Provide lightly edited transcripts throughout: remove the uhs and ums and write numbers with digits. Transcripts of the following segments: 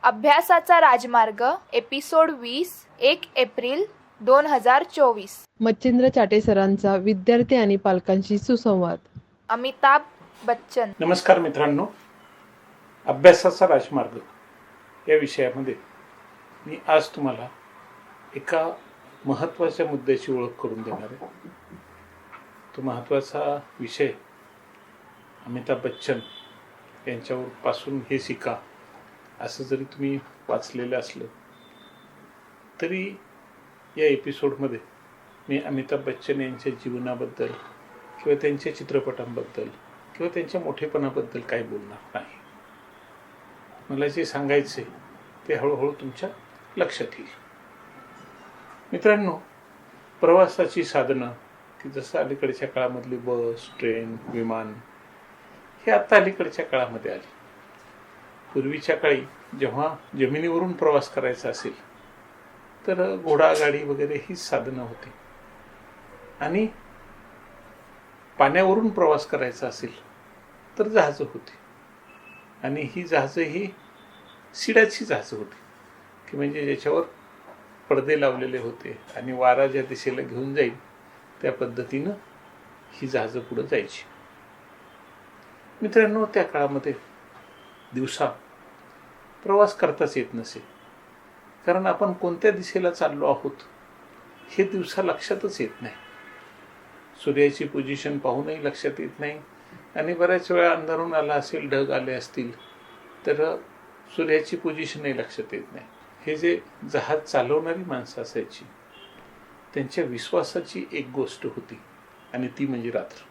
अभ्यासाचा राजमार्ग episode 20 1 April 2024. Machhindra Chate सरांचा विद्यार्थी आणि पालकांशी सुसंवाद. अमिताभ बच्चन. नमस्कार मित्रांनो, अभ्यासाचा राजमार्ग या विषयामध्ये मी आज तुम्हाला एका महत्त्वाच्या मुद्द्याची ओळख करून देणार आहे. तो महत्त्वाचा विषय अमिताभ बच्चन यांच्यापासून हे शिका असं जरी तुम्ही वाचलेलं असलं तरी या एपिसोडमध्ये मी अमिताभ बच्चन यांच्या जीवनाबद्दल किंवा त्यांच्या चित्रपटांबद्दल किंवा त्यांच्या मोठेपणाबद्दल काही बोलणार नाही. मला जे सांगायचे ते हळूहळू तुमच्या लक्षात येईल. मित्रांनो, प्रवासाची साधनं की जसं अलीकडच्या काळामधली बस, ट्रेन, विमान हे आत्ता अलीकडच्या काळामध्ये आली. पूर्वीच्या काळी जेव्हा जमिनीवरून प्रवास करायचा असेल तर घोडागाडी वगैरे ही साधनं होती, आणि पाण्यावरून प्रवास करायचा असेल तर जहाजं होती, आणि ही जहाजं ही शिडाची जहाजं होती की म्हणजे ज्याच्यावर पडदे लावलेले होते आणि वारा ज्या दिशेला घेऊन जाईल त्या पद्धतीनं ही जहाजं पुढं जायची. मित्रांनो, त्या काळामध्ये दिवसा प्रवास करताच येत नसे, कारण आपण कोणत्या दिशेला चाललो आहोत हे दिवसा लक्षातच येत नाही. सूर्याची पोझिशन पाहूनही लक्षात येत नाही, आणि बऱ्याच वेळा अंधारून आला असेल, ढग आले असतील तर सूर्याची पोझिशनही लक्षात येत नाही. हे जे जहाज चालवणारी माणसं असायची त्यांच्या विश्वासाची एक गोष्ट होती, आणि ती म्हणजे रात्र.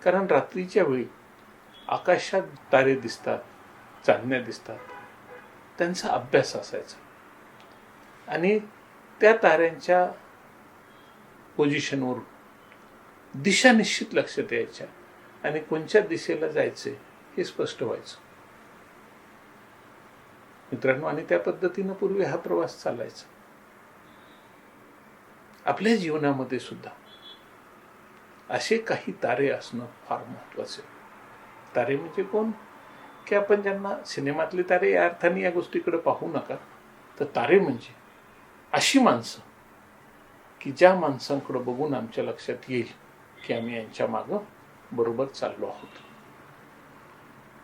कारण रात्रीच्या वेळी आकाशात तारे दिसतात, चांदण्या दिसतात, त्यांचा अभ्यास असायचा, आणि त्या ताऱ्यांच्या पोझिशनवरून दिशा निश्चित लक्षात यायच्या, आणि कोणत्या दिशेला जायचे हे स्पष्ट व्हायचं. मित्रांनो, आणि त्या पद्धतीनं पूर्वी हा प्रवास चालायचा. आपल्या जीवनामध्ये सुद्धा असे काही तारे असणं फार महत्वाचे. तारे म्हणजे कोण? की आपण ज्यांना सिनेमातले तारे या अर्थाने या गोष्टीकडे पाहू नका, तर तारे म्हणजे अशी माणसं की ज्या माणसांकडे बघून आमच्या लक्षात येईल की आम्ही यांच्या मागं बरोबर चाललो आहोत.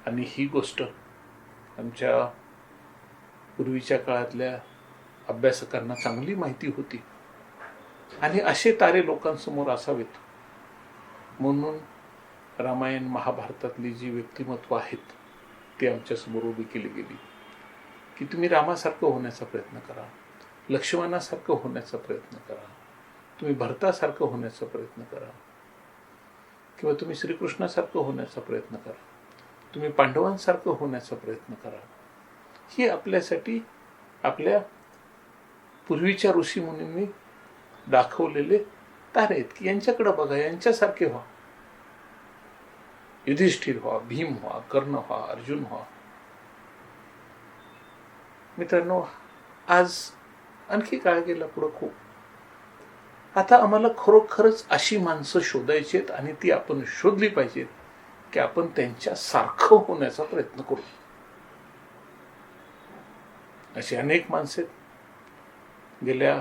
आणि ही गोष्ट आमच्या पूर्वीच्या काळातल्या अभ्यासकांना चांगली माहिती होती, आणि असे तारे लोकांसमोर असावेत म्हणून रामायण महाभारतातली जी व्यक्तिमत्व आहेत ती आमच्यासमोर उभी केली गेली की तुम्ही रामासारखं होण्याचा प्रयत्न करा, लक्ष्मणासारखं होण्याचा प्रयत्न करा, तुम्ही भरतासारखं होण्याचा प्रयत्न करा, किंवा तुम्ही श्रीकृष्णासारखं होण्याचा प्रयत्न करा, तुम्ही पांडवांसारखं होण्याचा प्रयत्न करा. ही आपल्यासाठी आपल्या पूर्वीच्या ऋषीमुनींनी दाखवलेले तारे आहेत की यांच्याकडे बघा, यांच्यासारखे व्हा, युधिष्ठिर व्हा, भीम व्हा, कर्ण व्हा, अर्जुन व्हा. मित्रांनो, आज आणखी काळ गेला पुढं खूप. आता आम्हाला खरोखरच अशी माणसं शोधायची आहेत, आणि ती आपण शोधली पाहिजेत की आपण त्यांच्या सारखं होण्याचा प्रयत्न करू. अशी अनेक माणसे गेल्या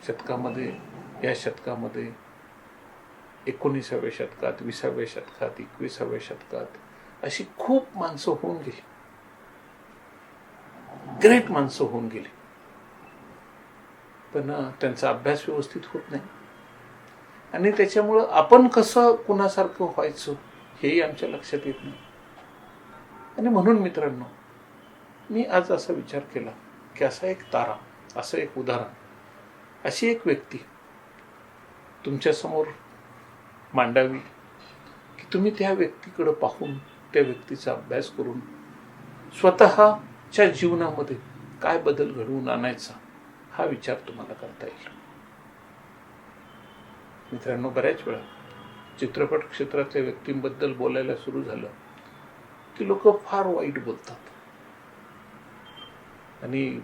शतकामध्ये, या शतकामध्ये, 19व्या शतकात, 20व्या शतकात, 21व्या शतकात अशी खूप माणसं होऊन गेली, ग्रेट माणसं होऊन गेली, पण त्यांचा अभ्यास व्यवस्थित होत नाही, आणि त्याच्यामुळं आपण कसं कुणासारखं व्हायचं हेही आमच्या लक्षात येत नाही. आणि म्हणून मित्रांनो, मी आज असा विचार केला की असा एक तारा, असं एक उदाहरण, अशी एक व्यक्ती तुमच्यासमोर मांडावी की तुम्ही त्या व्यक्तीकडे पाहून, त्या व्यक्तीचा अभ्यास करून स्वतःच्या जीवनामध्ये काय बदल घडवून आणायचा हा विचार तुम्हाला करता येईल. मित्रांनो, बऱ्याच वेळा चित्रपट क्षेत्रातल्या व्यक्तींबद्दल बोलायला सुरू झालं की लोक फार वाईट बोलतात, आणि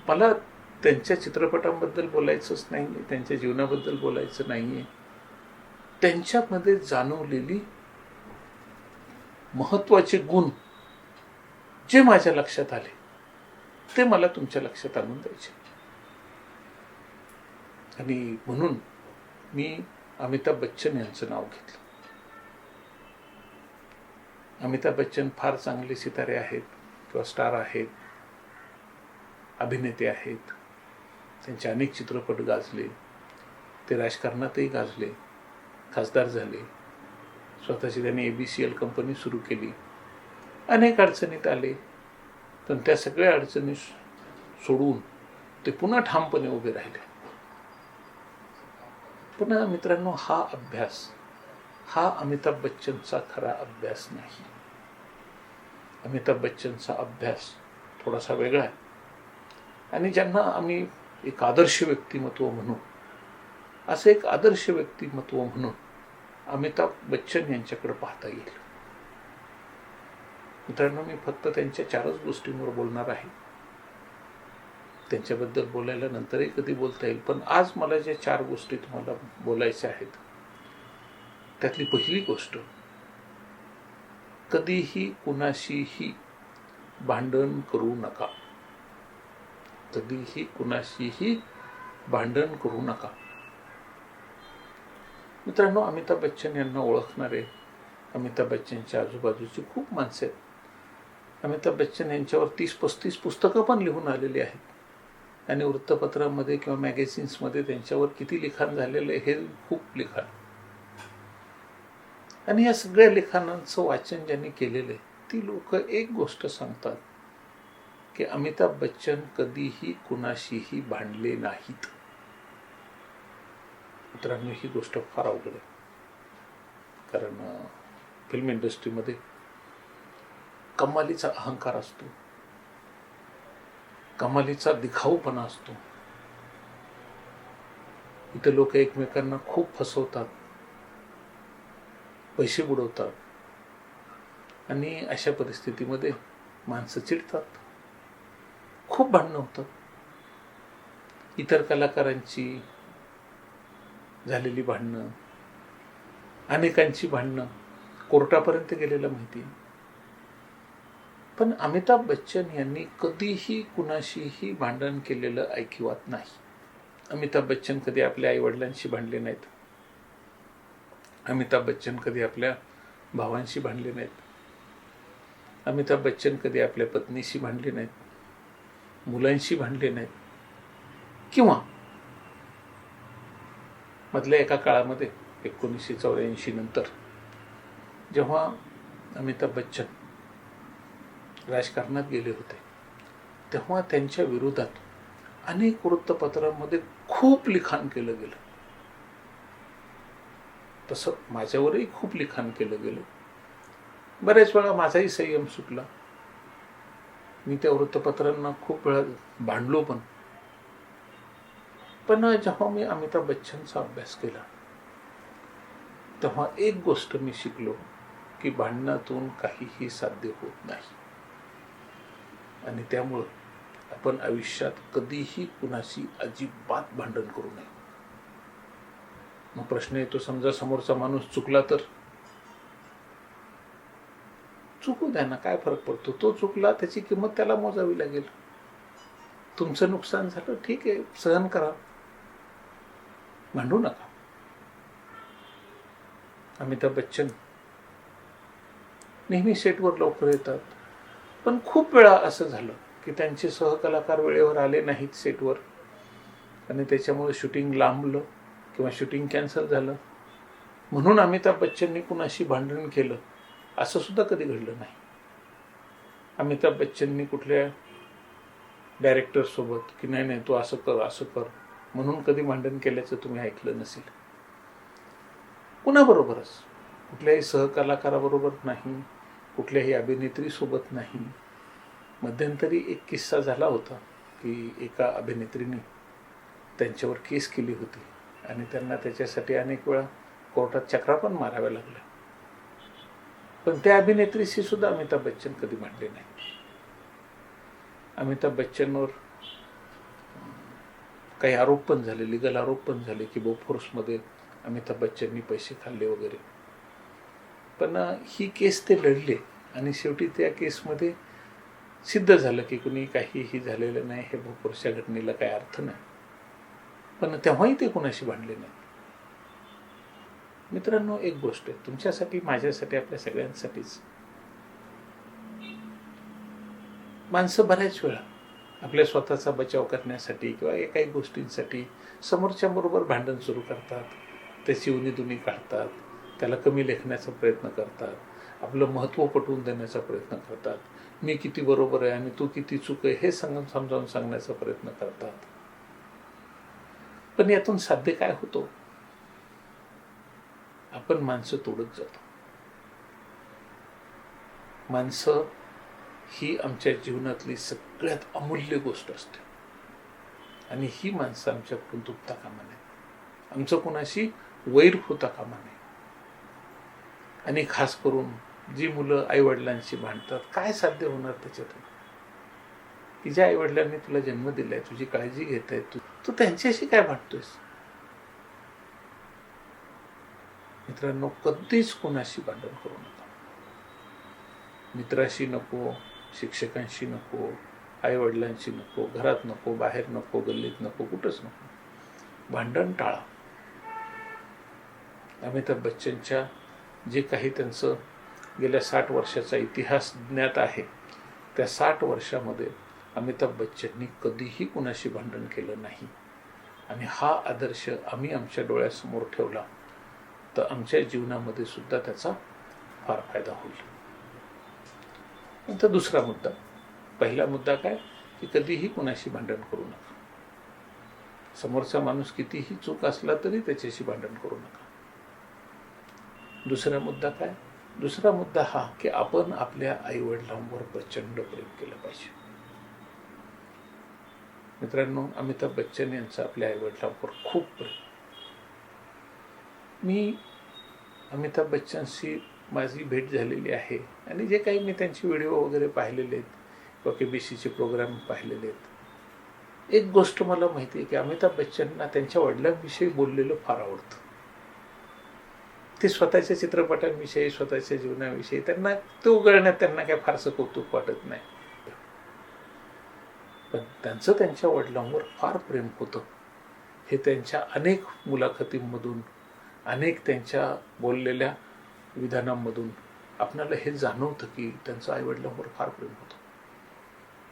मला त्यांच्या चित्रपटांबद्दल बोलायचंच नाही, त्यांच्या जीवनाबद्दल बोलायचं नाही आहे. त्यांच्यामध्ये जाणवलेली महत्त्वाचे गुण जे माझ्या लक्षात आले ते मला तुमच्या लक्षात आणून द्यायचे. आणि म्हणून मी अमिताभ बच्चन यांचं नाव घेतलं. अमिताभ बच्चन फार चांगले सितारे आहेत किंवा स्टार आहेत, अभिनेते आहेत. त्यांचे अनेक चित्रपट गाजले, ते राजकारणातही गाजले, खासदार झाले, स्वतःची त्यांनी ABCL कंपनी सुरू केली. अनेक अडचणीत आले, पण त्या सगळ्या अडचणी सोडून ते पुन्हा ठामपणे उभे राहिले. पुन्हा मित्रांनो, हा अभ्यास हा अमिताभ बच्चनचा खरा अभ्यास नाही. अमिताभ बच्चनचा अभ्यास थोडासा वेगळा आहे. आणि ज्यांना आम्ही एक आदर्श व्यक्तिमत्व म्हणू, असं एक आदर्श व्यक्तिमत्व म्हणून अमिताभ बच्चन यांच्याकडे पाहता येईल. मित्रांनो, मी फक्त त्यांच्या 4च गोष्टींवर बोलणार आहे. त्यांच्याबद्दल बोलायला नंतरही कधी बोलता येईल, पण आज मला ज्या 4 गोष्टी तुम्हाला बोलायच्या आहेत त्यातली पहिली गोष्ट, कधीही कुणाशीही भांडण करू नका. कधीही कुणाशीही भांडण करू नका. मित्रांनो, अमिताभ बच्चन यांना ओळखणारे अमिताभ बच्चनच्या आजूबाजूची खूप माणसं आहेत. अमिताभ बच्चन यांच्यावर 30-35 पुस्तकं पण लिहून आलेली आहेत आणि वृत्तपत्रामध्ये किंवा मॅगझिन्समध्ये त्यांच्यावर किती लिखाण झालेलं आहे हे खूप लिखाण. आणि या सगळ्या लिखाणांचं वाचन ज्यांनी केलेलं आहे ती लोक एक गोष्ट सांगतात की अमिताभ बच्चन कधीही कुणाशीही भांडले नाहीत. मित्रांनो, ही गोष्ट फार अवघड आहे, कारण फिल्म इंडस्ट्रीमध्ये कमालीचा अहंकार असतो, कमालीचा दिखाऊपणा असतो. इथे लोक एकमेकांना खूप फसवतात, पैसे बुडवतात आणि अशा परिस्थितीमध्ये माणसं चिडतात, खूप भांडणं होतात. इतर कलाकारांची झालेली भांडणं, अनेकांची भांडणं कोर्टापर्यंत गेलेलं माहिती. पण अमिताभ बच्चन यांनी कधीही कुणाशीही भांडण केलेलं ऐकिवात नाही. अमिताभ बच्चन कधी आपल्या आईवडिलांशी भांडले नाहीत. अमिताभ बच्चन कधी आपल्या भावांशी भांडले नाहीत. अमिताभ बच्चन कधी आपल्या पत्नीशी भांडले नाहीत, मुलांशी भांडले नाहीत. किंवा मधल्या एका काळामध्ये 1984 नंतर जेव्हा अमिताभ बच्चन राजकारणात गेले होते तेव्हा त्यांच्या विरोधात अनेक वृत्तपत्रांमध्ये खूप लिखाण केलं गेलं. तसं माझ्यावरही खूप लिखाण केलं गेलं. बऱ्याच वेळा माझाही संयम सुटला. मी त्या वृत्तपत्रांना खूप वेळा भांडलो पण जेव्हा मी अमिताभ बच्चनचा अभ्यास केला तेव्हा एक गोष्ट मी शिकलो की भांडणातून काहीही साध्य होत नाही. आणि त्यामुळं आपण आयुष्यात कधीही कुणाशी अजिबात भांडण करू नये. मग प्रश्न येतो, समजा समोरचा माणूस चुकला तर? चुकू द्या ना, काय फरक पडतो? तो चुकला, त्याची किंमत त्याला मोजावी लागेल. तुमचं नुकसान झालं, ठीक आहे, सहन करा, भांडू नका. अमिताभ बच्चन नेहमी सेटवर लवकर येतात, पण खूप वेळा असं झालं की त्यांचे सहकलाकार वेळेवर आले नाहीत सेटवर आणि त्याच्यामुळे शूटिंग लांबलं किंवा शूटिंग कॅन्सल झालं. म्हणून अमिताभ बच्चननी कुणाशी भांडण केलं असं सुद्धा कधी घडलं नाही. अमिताभ बच्चननी कुठल्या डायरेक्टरसोबत की नाही तू असं कर म्हणून कधी भांडण केल्याचं तुम्ही ऐकलं नसेल. कुणाबरोबरच, कुठल्याही सहकलाकाराबरोबर नाही, कुठल्याही अभिनेत्रीसोबत नाही. मध्यंतरी एक किस्सा झाला होता की एका अभिनेत्रीने त्यांच्यावर केस केली होती आणि त्यांना त्याच्यासाठी अनेक वेळा कोर्टात चक्रा पण माराव्या लागल्या. पण त्या अभिनेत्रीशी सुद्धा अमिताभ बच्चन कधी भांडले नाही. अमिताभ बच्चनवर काही आरोप पण झाले, लिगल आरोप पण झाले की बोफोर्समध्ये अमिताभ बच्चननी पैसे खाल्ले वगैरे. पण ही केस ते लढले आणि शेवटी त्या केसमध्ये सिद्ध झालं की कुणी काहीही झालेलं नाही, हे भोकरच्या घटनेला काही अर्थ नाही, पण तेव्हाही ते कुणाशी भांडले नाही. मित्रांनो, एक गोष्ट आहे तुमच्यासाठी, माझ्यासाठी, आपल्या सगळ्यांसाठीच, माणसं बऱ्याच वेळा आपल्या स्वतःचा बचाव करण्यासाठी किंवा काही गोष्टींसाठी समोरच्या बरोबर भांडण सुरू करतात, त्याची उणीधुणी काढतात, त्याला कमी लेखण्याचा प्रयत्न करतात, आपलं महत्त्व पटवून देण्याचा प्रयत्न करतात, मी किती बरोबर आहे आणि तू किती चूक आहे हे समजावून सांगण्याचा प्रयत्न करतात. पण यातून साध्य काय होतो? आपण माणसं तोडत जातो. माणसं ही आमच्या जीवनातली सगळ्यात अमूल्य गोष्ट असते आणि ही माणसं आमच्याकडून तुटता कामा नये, आमचं कोणाशी वैर होता कामा नये. आणि खास करून जी मुलं आईवडिलांशी भांडतात, काय साध्य होणार त्याच्यातून? की ज्या आईवडिलांनी तुला जन्म दिलाय, तुझी काळजी घेत आहे, तू त्यांच्याशी काय भांडतोयस? मित्रांनो, कधीच कोणाशी भांडण करू नका. मित्राशी नको, शिक्षकांशी नको, आईवडिलांशी नको, घरात नको, बाहेर नको, गल्लीत नको, कुठंच नको. भांडण टाळा. अमिताभ बच्चनच्या जे काही त्यांचं गेल्या 60 वर्षाचा इतिहास ज्ञात आहे, त्या 60 वर्षामध्ये अमिताभ बच्चननी कधीही कुणाशी भांडण केलं नाही. आणि हा आदर्श आम्ही आमच्या डोळ्यासमोर ठेवला तर आमच्या जीवनामध्ये सुद्धा त्याचा फार फायदा होईल. नंतर दुसरा मुद्दा. पहिला मुद्दा काय, की कधीही कुणाशी भांडण करू नका. समोरचा माणूस कितीही चूक असला तरी त्याच्याशी भांडण करू नका. दुसरा मुद्दा काय? दुसरा मुद्दा हा की आपण आपल्या आईवडिलांवर प्रचंड प्रेम केलं पाहिजे. मित्रांनो, अमिताभ बच्चन यांचं आपल्या आईवडिलांवर खूप प्रेम. मी अमिताभ बच्चनशी माझी भेट झालेली आहे आणि जे काही मी त्यांचे व्हिडिओ वगैरे पाहिलेले आहेत किंवा KBCचे प्रोग्राम पाहिलेले आहेत, एक गोष्ट मला माहिती आहे की अमिताभ बच्चनना त्यांच्या वडिलांविषयी बोललेलं फार आवडतं. ते स्वतःच्या चित्रपटांविषयी, स्वतःच्या जीवनाविषयी त्यांना ते उघडण्यात त्यांना काय फारसं कौतुक वाटत नाही, पण त्यांचं त्यांच्या वडिलांवर फार प्रेम होतं. हे त्यांच्या अनेक मुलाखतींमधून, अनेक त्यांच्या बोललेल्या विधानांमधून आपल्याला हे जाणवतं की त्यांचं आईवडिलांवर फार प्रेम होतं.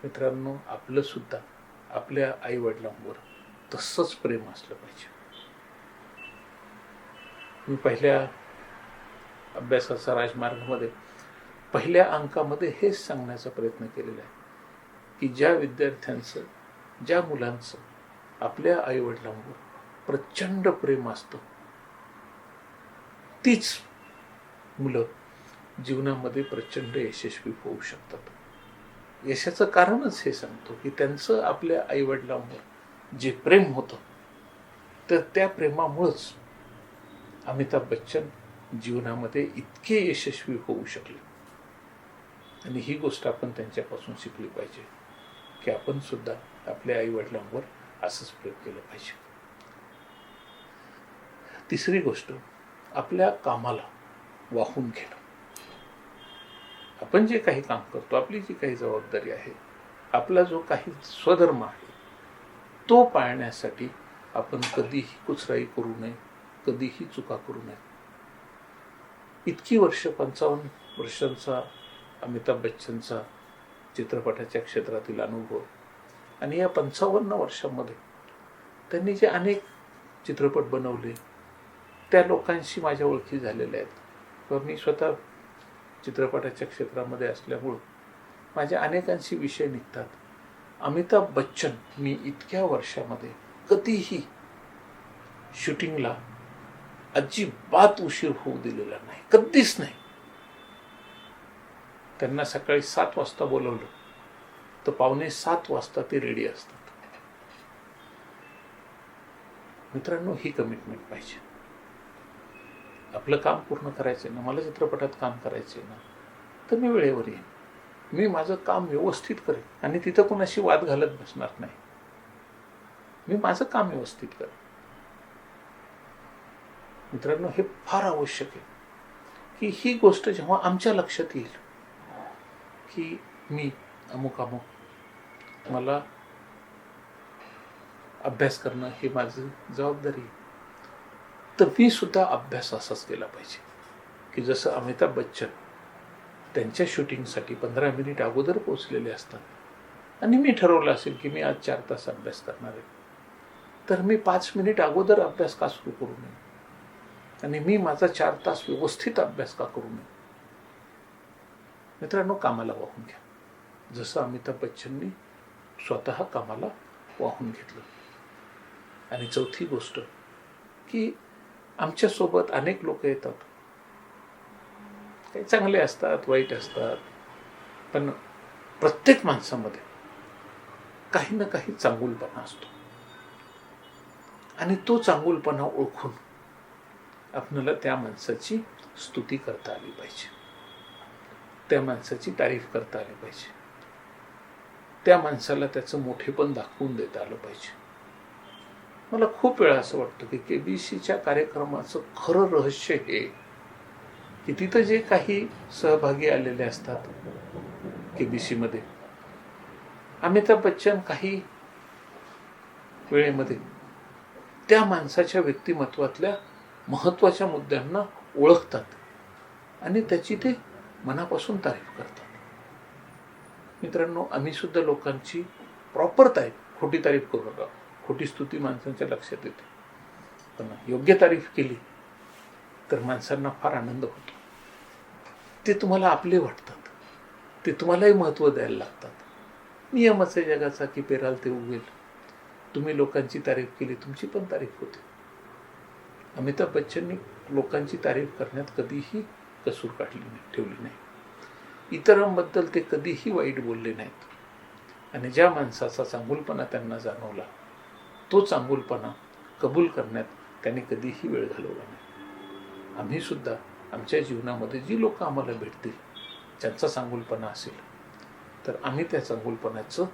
मित्रांनो, आपलं सुद्धा आपल्या आईवडिलांवर तसंच प्रेम असलं पाहिजे. मी पहिल्या अभ्यासाचा राजमार्गमध्ये पहिल्या अंकामध्ये हेच सांगण्याचा प्रयत्न केलेला आहे की ज्या विद्यार्थ्यांचं, ज्या मुलांचं आपल्या आईवडिलांवर प्रचंड प्रेम असतं, तीच मुलं जीवनामध्ये प्रचंड यशस्वी होऊ शकतात. यशाचं कारणच हे सांगतो की त्यांचं आपल्या आईवडिलांवर जे प्रेम होतं, तर त्या प्रेमामुळंच अमिताभ बच्चन जीवनामध्ये इतके यशस्वी होऊ शकले. आणि ही गोष्ट आपण त्यांच्यापासून शिकली पाहिजे की आपण सुद्धा आपल्या आईवडिलांवर असंच प्रेम केलं पाहिजे. तिसरी गोष्ट, आपल्या कामाला वाहून घेणं. आपण जे काही काम करतो, आपली जी काही जबाबदारी आहे, आपला जो काही स्वधर्म आहे, तो पाळण्यासाठी आपण कधीही कुचराई करू नये, कधीही चुका करू नये. इतकी वर्ष, 55 वर्षांचा अमिताभ बच्चनचा चित्रपटाच्या क्षेत्रातील अनुभव, आणि या 55 वर्षांमध्ये त्यांनी जे अनेक चित्रपट बनवले, त्या लोकांशी माझ्या ओळखी झालेल्या आहेत. किंवा मी स्वतः चित्रपटाच्या क्षेत्रामध्ये असल्यामुळं माझ्या अनेकांशी विषय निघतात. अमिताभ बच्चन मी इतक्या वर्षामध्ये कधीही शूटिंगला अजिबात उशीर होऊ दिलेला नाही, कधीच नाही. त्यांना सकाळी 7 वाजता बोलवलं तर 6:45 वाजता ते रेडी असतात. मित्रांनो, ही कमिटमेंट पाहिजे. आपलं काम पूर्ण करायचं ना, मला चित्रपटात काम करायचं ना, तर मी वेळेवर येईन, मी माझं काम व्यवस्थित करेन आणि तिथं कोणाशी वाद घालत बसणार नाही. मी माझं काम व्यवस्थित करेन. मित्रांनो, हे फार आवश्यक आहे की ही गोष्ट जेव्हा आमच्या लक्षात येईल की मी अमुक मला अभ्यास करणं हे माझी जबाबदारी आहे. तर मी सुद्धा अभ्यास असाच केला पाहिजे की जसं अमिताभ बच्चन त्यांच्या शूटिंगसाठी 15 मिनिट अगोदर पोहोचलेले असतात आणि मी ठरवलं असेल की मी आज 4 तास अभ्यास करणार आहे, तर मी 5 मिनिट अगोदर अभ्यास का सुरू करू नये आणि मी माझा 4 तास व्यवस्थित अभ्यास का करू नये. मित्रांनो, कामाला वाहून घ्या जसं अमिताभ बच्चननी स्वतः कामाला वाहून घेतलं. आणि चौथी गोष्ट की आमच्यासोबत अनेक लोक येतात, काही चांगले असतात, वाईट असतात, पण प्रत्येक माणसामध्ये काही ना काही चांगुलपणा असतो आणि तो चांगुलपणा ओळखून आपल्याला त्या माणसाची स्तुती करता आली पाहिजे, त्या माणसाची तारीफ करता आली पाहिजे, त्या माणसाला त्याचं मोठेपण दाखवून देता आलं पाहिजे. मला खूप वेळा असं वाटतं की केबीसीच्या कार्यक्रमाचं खरं रहस्य हे की तिथं जे काही सहभागी आलेले असतात केबीसीमध्ये, अमिताभ बच्चन काही वेळेमध्ये त्या माणसाच्या व्यक्तिमत्वातल्या महत्त्वाच्या मुद्द्यांना ओळखतात आणि त्याची ते मनापासून तारीफ करतात. मित्रांनो, आम्ही सुद्धा लोकांची प्रॉपर तारीफ, खोटी तारीफ करू नका, खोटी स्तुती माणसांच्या लक्षात येते, पण योग्य तारीफ केली तर माणसांना फार आनंद होतो. ते तुम्हाला आपले वाटतात, ते तुम्हालाही महत्त्व द्यायला लागतात. नियमच आहे जगाचा की पेराल ते उगेल. तुम्ही लोकांची तारीफ केली, तुमची पण तारीफ होते. अमिताभ बच्चननी लोकांची तारीफ करण्यात कधीही कसूर ठेवली नाही. इतरांबद्दल ते कधीही वाईट बोलले नाहीत आणि ज्या माणसाचा चांगुलपणा त्यांना जाणवला तो चांगुलपणा कबूल करण्यात त्यांनी कधीही वेळ घालवला नाही. आम्ही सुद्धा आमच्या जीवनामध्ये जी लोक आम्हाला भेटतील, ज्यांचा चांगुलपणा असेल, तर आम्ही त्या चांगुलपणाचं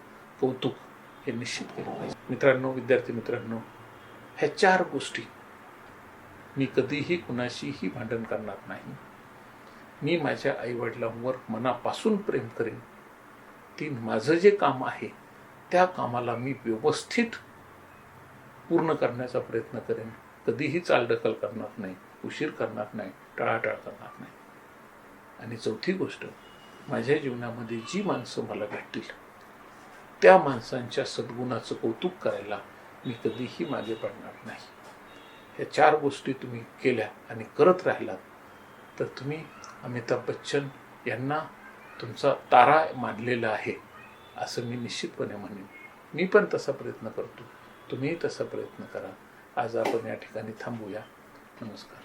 कौतुक हे निश्चित केलं पाहिजे. मित्रांनो, विद्यार्थी मित्रांनो, ह्या 4 गोष्टी मी कधीही कुणाशीही भांडण करणार नाही. मी माझ्या आईवडिलांवर मनापासून प्रेम करेन. माझं जे काम आहे त्या कामाला मी व्यवस्थित पूर्ण करण्याचा प्रयत्न करेन. कधीही चालढकल करणार नाही, उशीर करणार नाही, टाळाटाळ करणार नाही. आणि चौथी गोष्ट, माझ्या जीवनामध्ये जी माणसं मला भेटतील त्या माणसांच्या सद्गुणाचं कौतुक करायला मी कधीही मागे पडणार नाही. ह्या 4 गोष्टी तुम्ही केल्या आणि करत राहिलात तर तुम्ही अमिताभ बच्चन यांना तुमचा तारा मानलेला आहे असं मी निश्चितपणे म्हणेन. मी पण तसा प्रयत्न करतो, तुम्हीही तसा प्रयत्न करा. आज आपण या ठिकाणी थांबूया. नमस्कार.